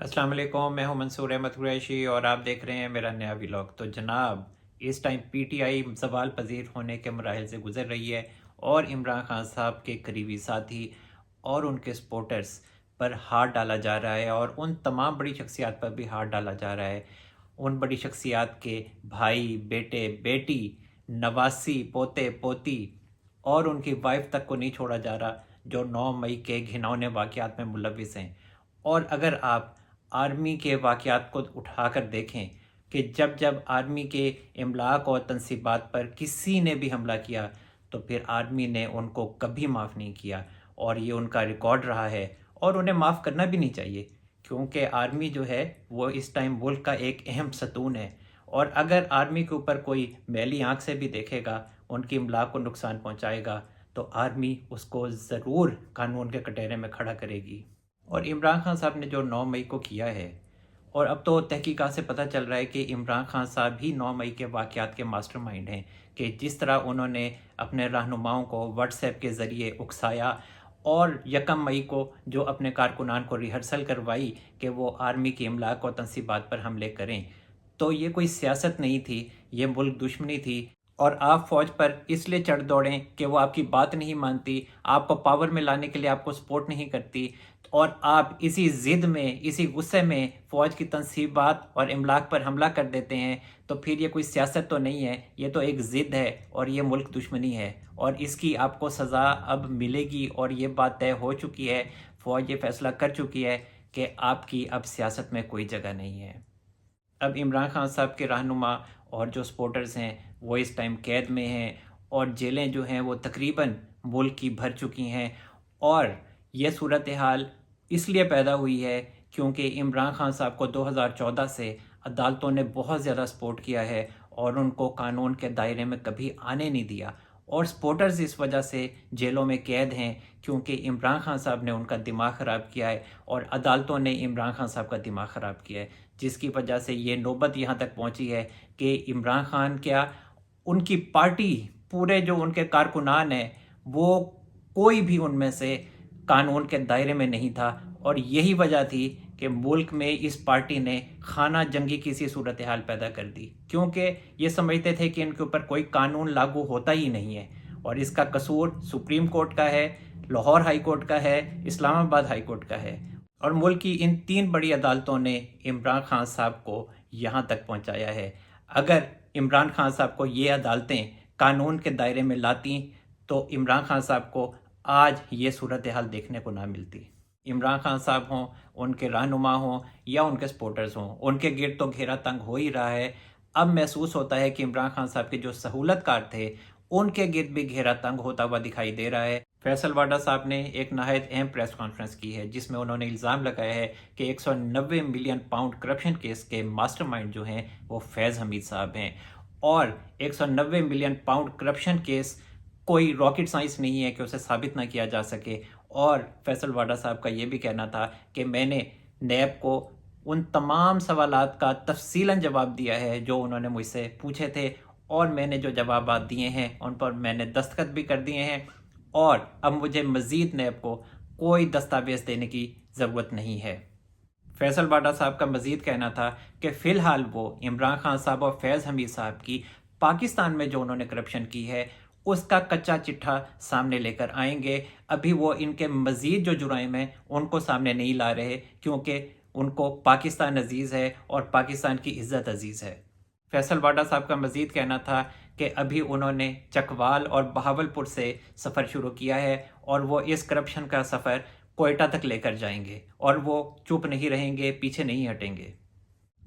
अस्सलाम वालेकुम, मैं हूं मंसूर अहमद कुरैशी और आप देख रहे हैं मेरा नया व्लॉग। तो जनाब, इस टाइम पीटीआई ज़वाल पजीर होने के मराहिल से गुजर रही है और इमरान खान साहब के करीबी साथी और उनके सपोर्टर्स पर हाथ डाला जा रहा है और उन तमाम बड़ी शख्सियात पर भी हाथ डाला जा रहा है। उन बड़ी शख्सियात के भाई, बेटे, बेटी, नवासी, पोते, पोती और उनकी वाइफ तक को नहीं छोड़ा जा रहा, जो 9 मई के घिनौने वाक़यात में मुलविस हैं। और अगर आप आर्मी के वाक़यात को उठाकर देखें कि जब जब आर्मी के इमलाक और तनसीबात पर किसी ने भी हमला किया तो फिर आर्मी ने उनको कभी माफ़ नहीं किया और ये उनका रिकॉर्ड रहा है और उन्हें माफ़ करना भी नहीं चाहिए, क्योंकि आर्मी जो है वो इस टाइम मुल्क का एक अहम सतून है। और अगर आर्मी के ऊपर कोई मैली आंख से भी देखेगा, उनकी इमलाक को नुकसान पहुंचाएगा, तो आर्मी उसको ज़रूर कानून के कटहरे में खड़ा करेगी। और इमरान खान साहब ने जो 9 मई को किया है, और अब तो तहकीकात से पता चल रहा है कि इमरान खान साहब ही 9 मई के वाक़यात के मास्टरमाइंड हैं, कि जिस तरह उन्होंने अपने रहनुमाओं को व्हाट्सएप के ज़रिए उकसाया और 1 मई को जो अपने कारकुनान को रिहर्सल करवाई कि वो आर्मी की इमलाक और तनसीबात पर हमले करें। तो ये कोई सियासत नहीं थी, ये मुल्क दुश्मनी थी। और आप फ़ौज पर इसलिए चढ़ दौड़ें कि वो आपकी बात नहीं मानती, आपको पावर में लाने के लिए आपको सपोर्ट नहीं करती, और आप इसी ज़िद में, इसी गुस्से में फ़ौज की तनसीबात और इमलाक पर हमला कर देते हैं, तो फिर ये कोई सियासत तो नहीं है, ये तो एक ज़िद है और ये मुल्क दुश्मनी है और इसकी आपको सज़ा अब मिलेगी। और ये बात तय हो चुकी है, फ़ौज ये फ़ैसला कर चुकी है कि आपकी अब सियासत में कोई जगह नहीं है। अब इमरान खान साहब के रहनुमा और जो सपोर्टर्स हैं वो इस टाइम कैद में हैं और जेलें जो हैं वो तकरीबन मुल्क की भर चुकी हैं। और ये सूरत हाल इसलिए पैदा हुई है क्योंकि इमरान खान साहब को 2014 से अदालतों ने बहुत ज़्यादा सपोर्ट किया है और उनको कानून के दायरे में कभी आने नहीं दिया। और सपोर्टर्स इस वजह से जेलों में कैद हैं क्योंकि इमरान खान साहब ने उनका दिमाग ख़राब किया है और अदालतों ने इमरान खान साहब का दिमाग ख़राब किया है, जिसकी वजह से ये नौबत यहाँ तक पहुँची है कि इमरान खान क्या, उनकी पार्टी, पूरे जो उनके कारकुनान हैं, वो कोई भी उनमें से कानून के दायरे में नहीं था। और यही वजह थी कि मुल्क में इस पार्टी ने खाना जंगी की सी सूरत हाल पैदा कर दी, क्योंकि ये समझते थे कि इनके ऊपर कोई कानून लागू होता ही नहीं है। और इसका कसूर सुप्रीम कोर्ट का है, लाहौर हाई कोर्ट का है, इस्लामाबाद हाई कोर्ट का है। और मुल्क की इन 3 बड़ी अदालतों ने इमरान खान साहब को यहाँ तक पहुँचाया है। अगर इमरान खान साहब को ये अदालतें कानून के दायरे में लाती तो इमरान खान साहब को आज ये सूरत हाल देखने को ना मिलती। इमरान खान साहब हों, उनके रहनुमा हों या उनके सपोर्टर्स हों, उनके गिर्द तो घेरा तंग हो ही रहा है। अब महसूस होता है कि इमरान खान साहब के जो सहूलतकार थे, उनके गिर्द भी घेरा तंग होता हुआ दिखाई दे रहा है। फैसल वाडा साहब ने एक नहायत अहम प्रेस कॉन्फ्रेंस की है जिसमें उन्होंने इल्ज़ाम लगाया है कि 190 मिलियन पाउंड करप्शन केस के मास्टरमाइंड जो हैं वो फैज़ हमीद साहब हैं। और 190 मिलियन पाउंड करप्शन केस कोई रॉकेट साइंस नहीं है कि उसे साबित ना किया जा सके। और फैसल वाडा साहब का ये भी कहना था कि मैंने नैब को उन तमाम सवालात का तफसीलन जवाब दिया है जो उन्होंने मुझसे पूछे थे, और मैंने जो जवाब दिए हैं उन पर मैंने दस्तखत भी कर दिए हैं, और अब मुझे मज़ीद नैब को कोई दस्तावेज़ देने की ज़रूरत नहीं है। फैसल वाडा साहब का मज़ीद कहना था कि फ़िलहाल वो इमरान खान साहब और फैज़ हमीद साहब की पाकिस्तान में जो उन्होंने करप्शन की है उसका कच्चा चिट्ठा सामने लेकर आएंगे। अभी वो इनके मज़ीद जो जुराइम हैं उनको सामने नहीं ला रहे, क्योंकि उनको पाकिस्तान अजीज़ है और पाकिस्तान की इज़्ज़त अजीज़ है। फैसल वाडा साहब का मज़ीद कहना था कि अभी उन्होंने चकवाल और बहावलपुर से सफ़र शुरू किया है और वो इस करप्शन का सफ़र कोयटा तक लेकर जाएंगे और वो चुप नहीं रहेंगे, पीछे नहीं हटेंगे।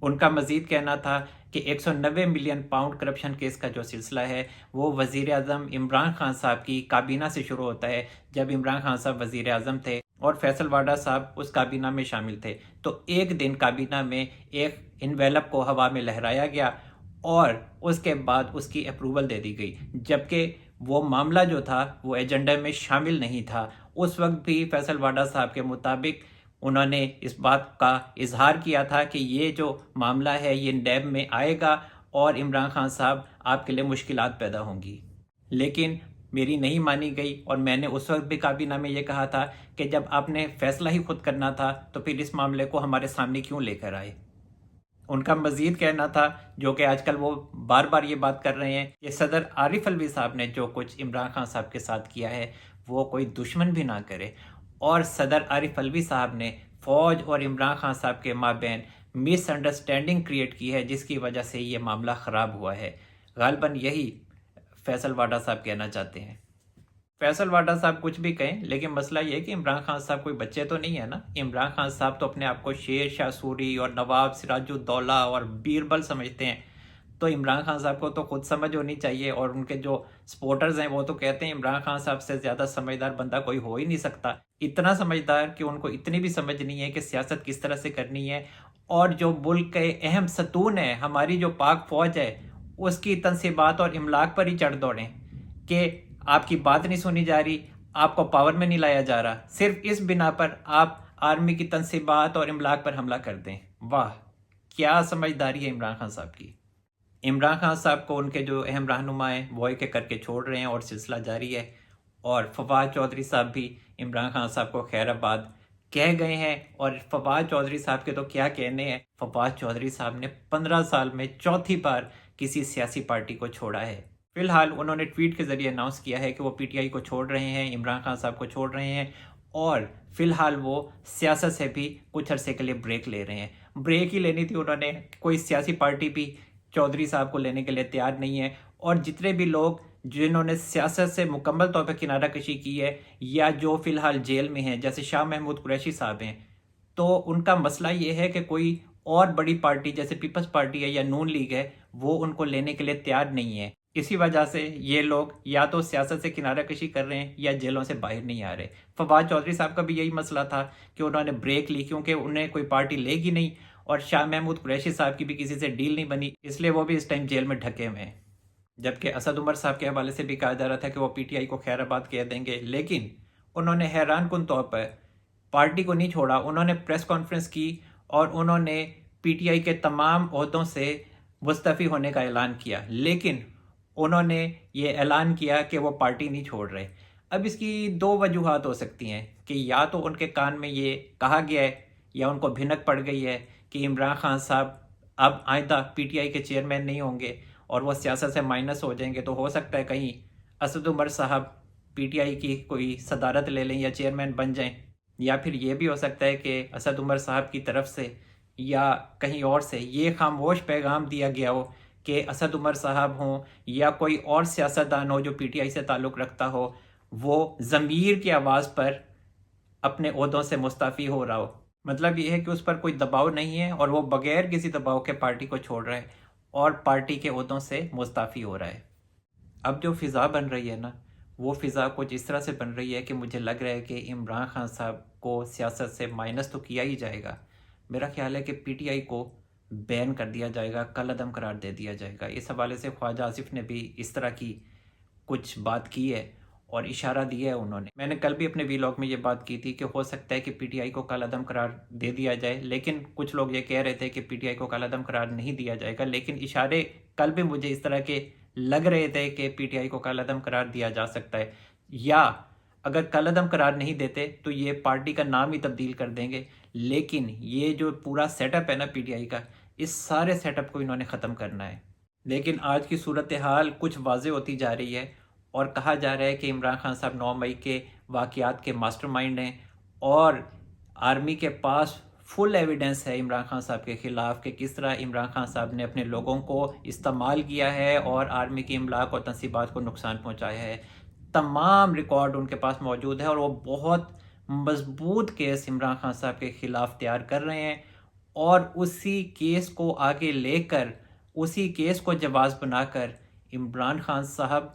उनका मज़ीद कहना था कि 190 मिलियन पाउंड करप्शन केस का जो सिलसिला है वो वज़ीर आज़म इमरान खान साहब की काबीना से शुरू होता है। जब इमरान खान साहब वज़ीर आज़म थे और फैसल वाडा साहब उस काबीना में शामिल थे, तो एक दिन काबीना में एक इन्वेलप को हवा में लहराया गया और उसके बाद उसकी अप्रूवल दे दी गई, जबकि वो मामला जो था वो एजेंडा में शामिल नहीं था। उस वक्त भी फैसल वाडा साहब के मुताबिक उन्होंने इस बात का इजहार किया था कि ये जो मामला है ये नैब में आएगा और इमरान खान साहब आपके लिए मुश्किलात पैदा होंगी। लेकिन میری نہیں مانی گئی، اور میں نے اس وقت بھی کابینہ میں یہ کہا تھا کہ جب آپ نے فیصلہ ہی خود کرنا تھا تو پھر اس معاملے کو ہمارے سامنے کیوں لے کر آئے۔ ان کا مزید کہنا تھا، جو کہ آج کل وہ بار بار یہ بات کر رہے ہیں، کہ صدر عارف الوی صاحب نے جو کچھ عمران خان صاحب کے ساتھ کیا ہے وہ کوئی دشمن بھی نہ کرے، اور صدر عارف الوی صاحب نے فوج اور عمران خان صاحب کے مابین مس انڈرسٹینڈنگ کریٹ کی ہے، جس کی وجہ سے یہ معاملہ خراب ہوا ہے۔ غالباً یہی فیصل واڈا صاحب کہنا چاہتے ہیں۔ فیصل واڈا صاحب کچھ بھی کہیں، لیکن مسئلہ یہ ہے کہ عمران خان صاحب کوئی بچے تو نہیں ہے نا۔ عمران خان صاحب تو اپنے آپ کو شیر شاہ سوری اور نواب سراج الدولہ اور بیربل سمجھتے ہیں، تو عمران خان صاحب کو تو خود سمجھ ہونی چاہیے، اور ان کے جو سپورٹرز ہیں وہ تو کہتے ہیں عمران خان صاحب سے زیادہ سمجھدار بندہ کوئی ہو ہی نہیں سکتا۔ اتنا سمجھدار کہ ان کو اتنی بھی سمجھ نہیں ہے کہ سیاست کس طرح سے کرنی ہے، اور جو ملک کے اہم ستون ہے، ہماری جو پاک فوج ہے، اس کی تنصیبات اور املاک پر ہی چڑھ دوڑیں کہ آپ کی بات نہیں سنی جا رہی، آپ کو پاور میں نہیں لایا جا رہا، صرف اس بنا پر آپ آرمی کی تنصیبات اور املاک پر حملہ کر دیں۔ واہ، کیا سمجھداری ہے عمران خان صاحب کی۔ عمران خان صاحب کو ان کے جو اہم رہنما ہیں وہ ایک ایک کر کے چھوڑ رہے ہیں، اور سلسلہ جاری ہے۔ اور فواد چودھری صاحب بھی عمران خان صاحب کو خیر آباد کہہ گئے ہیں، اور فواد چودھری صاحب کے تو کیا کہنے ہیں۔ فواد چودھری صاحب نے 15 سال میں چوتھی بار کسی سیاسی پارٹی کو چھوڑا ہے۔ فی الحال انہوں نے ٹویٹ کے ذریعے اناؤنس کیا ہے کہ وہ پی ٹی آئی کو چھوڑ رہے ہیں، عمران خان صاحب کو چھوڑ رہے ہیں، اور فی الحال وہ سیاست سے بھی کچھ عرصے کے لیے بریک لے رہے ہیں۔ بریک ہی لینی تھی انہوں نے، کوئی سیاسی پارٹی بھی چودھری صاحب کو لینے کے لیے تیار نہیں ہے، اور جتنے بھی لوگ جنہوں نے سیاست سے مکمل طور پر کنارہ کشی کی ہے، یا جو فی الحال جیل میں ہیں، جیسے شاہ محمود قریشی صاحب ہیں، تو ان کا مسئلہ یہ ہے کہ کوئی اور بڑی پارٹی جیسے پیپلز پارٹی ہے یا نون لیگ ہے، وہ ان کو لینے کے لیے تیار نہیں ہے۔ اسی وجہ سے یہ لوگ یا تو سیاست سے کنارہ کشی کر رہے ہیں یا جیلوں سے باہر نہیں آ رہے۔ فواد چودھری صاحب کا بھی یہی مسئلہ تھا کہ انہوں نے بریک لی، کیونکہ انہیں کوئی پارٹی لے گی نہیں، اور شاہ محمود قریشی صاحب کی بھی کسی سے ڈیل نہیں بنی، اس لیے وہ بھی اس ٹائم جیل میں ڈھکے ہوئے ہیں۔ جبکہ اسد عمر صاحب کے حوالے سے بھی کہا جا رہا تھا کہ وہ پی ٹی آئی کو خیر آباد کہہ دیں گے، لیکن انہوں نے حیران کن طور پر پارٹی کو نہیں چھوڑا۔ انہوں نے پریس کانفرنس کی اور انہوں نے پی ٹی آئی کے تمام عہدوں سے مستعفی ہونے کا اعلان کیا، لیکن انہوں نے یہ اعلان کیا کہ وہ پارٹی نہیں چھوڑ رہے۔ اب اس کی دو وجوہات ہو سکتی ہیں، کہ یا تو ان کے کان میں یہ کہا گیا ہے یا ان کو بھنک پڑ گئی ہے کہ عمران خان صاحب اب آئندہ پی ٹی آئی کے چیئرمین نہیں ہوں گے اور وہ سیاست سے مائنس ہو جائیں گے، تو ہو سکتا ہے کہیں اسد عمر صاحب پی ٹی آئی کی کوئی صدارت لے لیں یا چیئرمین بن جائیں، یا پھر یہ بھی ہو سکتا ہے کہ اسد عمر صاحب کی طرف سے یا کہیں اور سے یہ خاموش پیغام دیا گیا ہو کہ اسد عمر صاحب ہوں یا کوئی اور سیاستدان ہو جو پی ٹی آئی سے تعلق رکھتا ہو، وہ ضمیر کی آواز پر اپنے عہدوں سے مستعفی ہو رہا ہو۔ مطلب یہ ہے کہ اس پر کوئی دباؤ نہیں ہے، اور وہ بغیر کسی دباؤ کے پارٹی کو چھوڑ رہا ہے اور پارٹی کے عہدوں سے مستعفی ہو رہا ہے۔ اب جو فضا بن رہی ہے نا، وہ فضا کچھ اس طرح سے بن رہی ہے کہ مجھے لگ رہا ہے کہ عمران خان صاحب کو سیاست سے مائنس تو کیا ہی جائے گا، میرا خیال ہے کہ پی ٹی آئی کو بین کر دیا جائے گا، کل عدم قرار دے دیا جائے گا۔ اس حوالے سے خواجہ آصف نے بھی اس طرح کی کچھ بات کی ہے اور اشارہ دیا ہے انہوں نے۔ میں نے کل بھی اپنے ویلاگ میں یہ بات کی تھی کہ ہو سکتا ہے کہ پی ٹی آئی کو کل عدم قرار دے دیا جائے، لیکن کچھ لوگ یہ کہہ رہے تھے کہ پی ٹی آئی کو کل عدم قرار نہیں دیا جائے گا، لیکن اشارے کل بھی مجھے اس طرح کے لگ رہے تھے کہ پی ٹی آئی کو کل عدم قرار دیا جا سکتا ہے، یا اگر کل عدم قرار نہیں دیتے تو یہ پارٹی کا نام ہی تبدیل کر دیں گے۔ لیکن یہ جو پورا سیٹ اپ ہے نا پی ٹی آئی کا، اس سارے سیٹ اپ کو انہوں نے ختم کرنا ہے۔ لیکن آج کی صورتحال کچھ واضح ہوتی جا رہی ہے، اور کہا جا رہا ہے کہ عمران خان صاحب 9 مئی کے واقعات کے ماسٹر مائنڈ ہیں، اور آرمی کے پاس فل ایویڈنس ہے عمران خان صاحب کے خلاف کہ کس طرح عمران خان صاحب نے اپنے لوگوں کو استعمال کیا ہے اور آرمی کی املاک اور تنصیبات کو نقصان پہنچایا ہے۔ تمام ریکارڈ ان کے پاس موجود ہے، اور وہ بہت مضبوط کیس عمران خان صاحب کے خلاف تیار کر رہے ہیں، اور اسی کیس کو آگے لے کر، اسی کیس کو جواز بنا کر عمران خان صاحب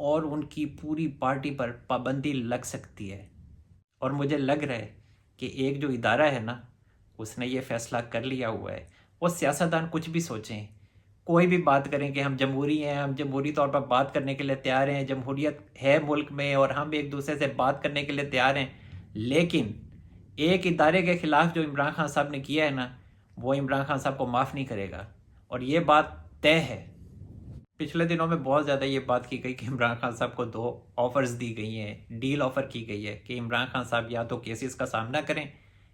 اور ان کی پوری پارٹی پر پابندی لگ سکتی ہے۔ اور مجھے لگ رہا ہے کہ ایک جو ادارہ ہے نا، اس نے یہ فیصلہ کر لیا ہوا ہے۔ وہ سیاستدان کچھ بھی سوچیں، کوئی بھی بات کریں کہ ہم جمہوری ہیں، ہم جمہوری طور پر بات کرنے کے لیے تیار ہیں، جمہوریت ہے ملک میں اور ہم ایک دوسرے سے بات کرنے کے لیے تیار ہیں، لیکن ایک ادارے کے خلاف جو عمران خان صاحب نے کیا ہے نا، وہ عمران خان صاحب کو معاف نہیں کرے گا، اور یہ بات طے ہے۔ पिछले दिनों में बहुत ज़्यादा ये बात की गई कि इमरान खान साहब को 2 ऑफर्स दी गई हैं, डील ऑफ़र की गई है कि इमरान खान साहब या तो केसेस का सामना करें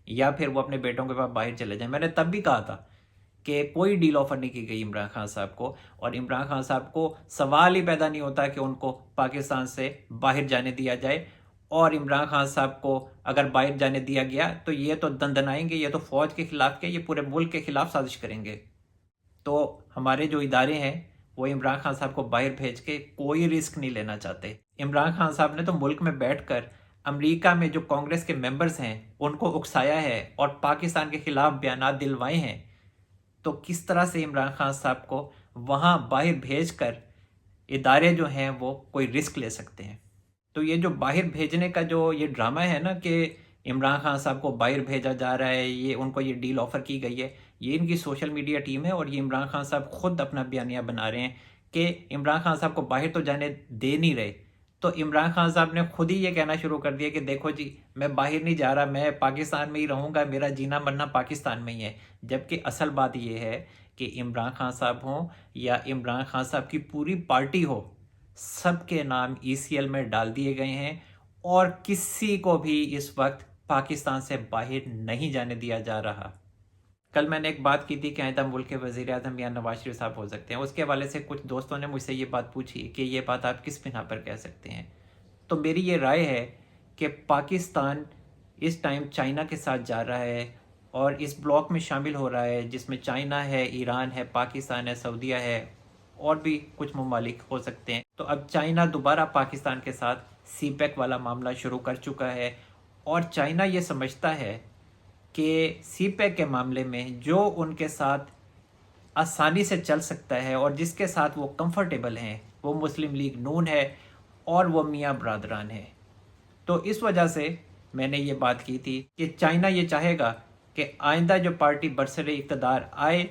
या फिर वो अपने बेटों के पास बाहर चले जाएं। मैंने तब भी कहा था कि कोई डील ऑफ़र नहीं की गई इमरान खान साहब को, और इमरान खान साहब को सवाल ही पैदा नहीं होता कि उनको पाकिस्तान से बाहर जाने दिया जाए। और इमरान खान साहब को अगर बाहर जाने दिया गया तो ये तो दंदनाएंगे, ये तो फ़ौज के ख़िलाफ़ के, ये पूरे मुल्क के ख़िलाफ़ साजिश करेंगे। तो हमारे जो इदारे हैं वो इमरान खान साहब को बाहर भेज के कोई रिस्क नहीं लेना चाहते। इमरान खान साहब ने तो मुल्क में बैठकर अमेरिका में जो कांग्रेस के मेंबर्स हैं उनको उकसाया है और पाकिस्तान के खिलाफ बयानात दिलवाए हैं। तो किस तरह से इमरान खान साहब को वहाँ बाहर भेज कर इदारे जो हैं वो कोई रिस्क ले सकते हैं? तो ये जो बाहर भेजने का जो ये ड्रामा है ना कि इमरान खान साहब को बाहर भेजा जा रहा है, ये उनको ये डील ऑफ़र की गई है, ये इनकी सोशल मीडिया टीम है। और ये इमरान खान साहब खुद अपना बयानिया बना रहे हैं कि इमरान खान साहब को बाहर तो जाने दे नहीं रहे। तो इमरान खान साहब ने खुद ही ये कहना शुरू कर दिया कि देखो जी, मैं बाहर नहीं जा रहा, मैं पाकिस्तान में ही रहूँगा, मेरा जीना मरना पाकिस्तान में ही है। जबकि असल बात ये है कि इमरान खान साहब हों या इमरान खान साहब की पूरी पार्टी हो, सबके नाम ECL में डाल दिए गए हैं और किसी को भी इस वक्त पाकिस्तान से बाहर नहीं जाने दिया जा रहा। कल मैंने एक बात की थी कि आइंदा मुल्क के वज़ीर आज़म या नवाज शरीफ साहब हो सकते हैं। उसके हवाले से कुछ दोस्तों ने मुझसे ये बात पूछी कि ये बात आप किस बिना पर कह सकते हैं। तो मेरी ये राय है कि पाकिस्तान इस टाइम चाइना के साथ जा रहा है और इस ब्लॉक में शामिल हो रहा है जिसमें चाइना है, ईरान है, पाकिस्तान है, सऊदीया है और भी कुछ ममालिक हो सकते हैं। तो अब चाइना दोबारा पाकिस्तान के साथ CPEC वाला मामला शुरू कर चुका है और चाइना ये समझता है कि CPEC के मामले में जो उनके साथ आसानी से चल सकता है और जिसके साथ वो कंफर्टेबल हैं वो मुस्लिम लीग नून है और वो मियाँ बरदरान है। तो इस वजह से मैंने ये बात की थी कि चाइना ये चाहेगा कि आइंदा जो पार्टी बरसरे इक़्तिदार आए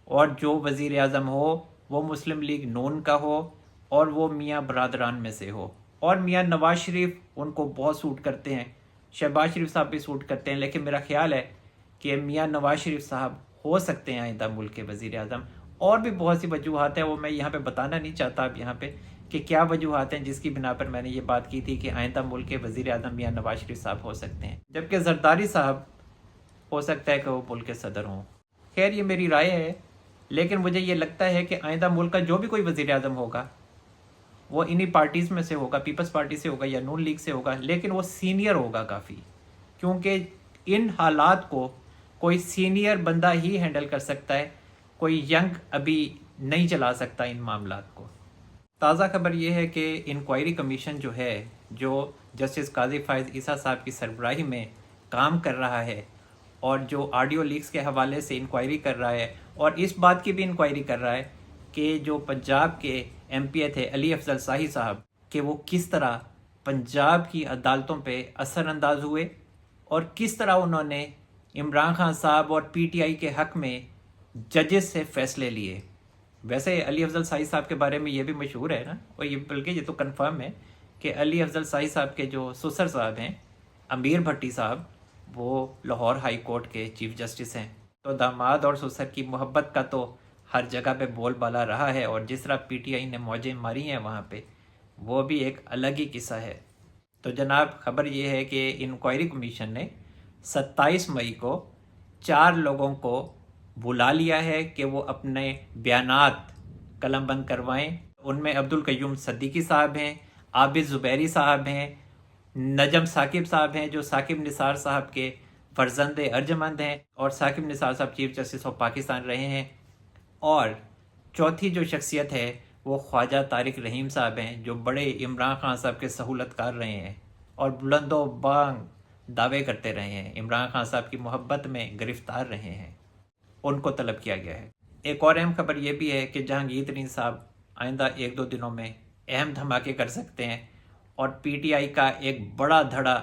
और जो वज़ीर आज़म हो वो मुस्लिम लीग नून का हो और वो मियाँ बरदरान में से हो। और मियाँ नवाज शरीफ उनको बहुत सूट करते हैं, शहबाज शरीफ साहब भी सूट करते हैं, लेकिन मेरा ख्याल है कि मियाँ नवाज शरीफ साहब हो सकते हैं आइंदा मुल्क के वज़ीर आज़म। और भी बहुत सी वजूहात हैं, वो मैं यहाँ पे बताना नहीं चाहता अब यहाँ पे कि क्या वजूहात हैं जिसकी बिना पर मैंने ये बात की थी कि आइंदा मुल्क के वज़ीर आज़म मियाँ नवाज शरीफ साहब हो सकते हैं। जबकि जरदारी साहब हो सकता है कि वो मुल्क के सदर हों। खैर ये मेरी राय है, लेकिन मुझे ये लगता है कि आइंदा मुल्क का जो भी कोई वज़ीर आज़म होगा वो इन्हीं पार्टीज़ में से होगा, पीपल्स पार्टी से होगा या नून लीग से होगा, लेकिन वो सीनियर होगा काफ़ी, क्योंकि इन हालात को कोई सीनियर बंदा ही हैंडल कर सकता है, कोई यंग अभी नहीं चला सकता इन मामलात को। ताज़ा खबर ये है कि इंक्वायरी कमीशन जो है, जो जस्टिस काजी फ़ाइज़ ईसा साहब की सरबराही में काम कर रहा है और जो ऑडियो लीक्स के हवाले से इंक्वायरी कर रहा है और इस बात की भी इंक्वायरी कर रहा है कि जो पंजाब के MPA थे अली अफजल शाही साहब, कि वो किस तरह पंजाब की अदालतों पे असरअंदाज हुए और किस तरह उन्होंने इमरान खान साहब और PTI के हक़ में जजेस से फ़ैसले लिए। वैसे अली अफजल शाही साहब के बारे में ये भी मशहूर है ना, और ये बल्कि ये तो कन्फर्म है कि अली अफजल शाही साहब के जो ससुर साहब हैं अमीर भट्टी साहब, वो लाहौर हाई कोर्ट के चीफ जस्टिस हैं। तो दामाद और ससुर की मोहब्बत का तो हर जगह पे बोलबाला रहा है और जिस तरह PTI ने मौजें मारी हैं वहाँ पे, वो भी एक अलग ही किस्सा है। तो जनाब खबर ये है कि इंक्वायरी कमीशन ने 27 मई को 4 लोगों को बुला लिया है कि वो अपने बयानात कलमबंद करवाएं। उनमें अब्दुल कयूम सिद्दीकी साहब हैं, आबिद ज़ुबैरी साहब हैं, नजम साकिब साहब हैं जो साकिब निसार साहब के फर्जंद अर्जमंद हैं और साकिब निसार साहब चीफ जस्टिस ऑफ पाकिस्तान रहे हैं। और चौथी जो शख्सियत है वो ख्वाजा तारिक रहीम साहब हैं जो बड़े इमरान खान साहब के सहूलतकार रहे हैं और बुलंदो बांग दावे करते रहे हैं, इमरान खान साहब की मोहब्बत में गिरफ्तार रहे हैं। उनको तलब किया गया है। एक और अहम खबर ये भी है कि जहांगीर तरीन साहब आइंदा 1-2 दिनों में अहम धमाके कर सकते हैं और PTI का एक बड़ा धड़ा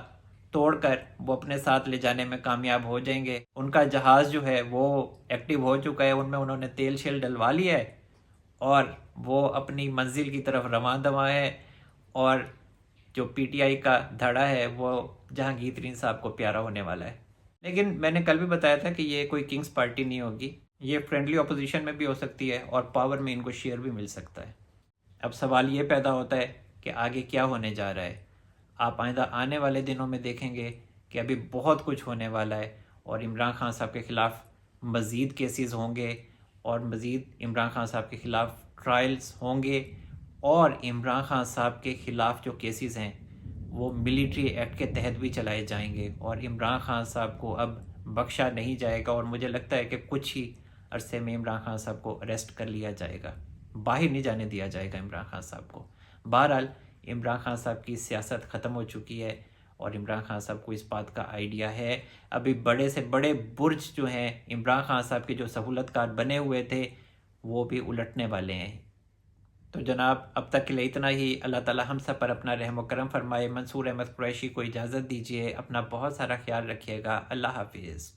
तोड़कर वो अपने साथ ले जाने में कामयाब हो जाएंगे। उनका जहाज़ जो है वो एक्टिव हो चुका है, उनमें उन्होंने तेल शेल डलवा लिया है और वो अपनी मंजिल की तरफ रवां दवा है। और जो PTI का धड़ा है वो जहांगीर तरीन साहब को प्यारा होने वाला है। लेकिन मैंने कल भी बताया था कि ये कोई किंग्स पार्टी नहीं होगी, یہ فرینڈلی اپوزیشن میں بھی ہو سکتی ہے اور پاور میں ان کو شیئر بھی مل سکتا ہے۔ اب سوال یہ پیدا ہوتا ہے کہ آگے کیا ہونے جا رہا ہے۔ آپ آئندہ آنے والے دنوں میں دیکھیں گے کہ ابھی بہت کچھ ہونے والا ہے، اور عمران خان صاحب کے خلاف مزید کیسز ہوں گے، اور مزید عمران خان صاحب کے خلاف ٹرائلز ہوں گے، اور عمران خان صاحب کے خلاف جو کیسز ہیں وہ ملٹری ایکٹ کے تحت بھی چلائے جائیں گے، اور عمران خان صاحب کو اب بخشا نہیں جائے گا، اور مجھے لگتا ہے کہ کچھ ہی عرصے میں عمران خان صاحب کو اریسٹ کر لیا جائے گا، باہر نہیں جانے دیا جائے گا عمران خان صاحب کو۔ بہرحال عمران خان صاحب کی سیاست ختم ہو چکی ہے، اور عمران خان صاحب کو اس بات کا آئیڈیا ہے۔ ابھی بڑے سے بڑے برج جو ہیں عمران خان صاحب کے جو سہولت کار بنے ہوئے تھے وہ بھی الٹنے والے ہیں۔ تو جناب اب تک کے لیے اتنا ہی۔ اللہ تعالی ہم سب پر اپنا رحم و کرم فرمائے۔ منصور احمد قریشی کو اجازت دیجیے، اپنا بہت سارا خیال رکھیے گا۔ اللہ حافظ۔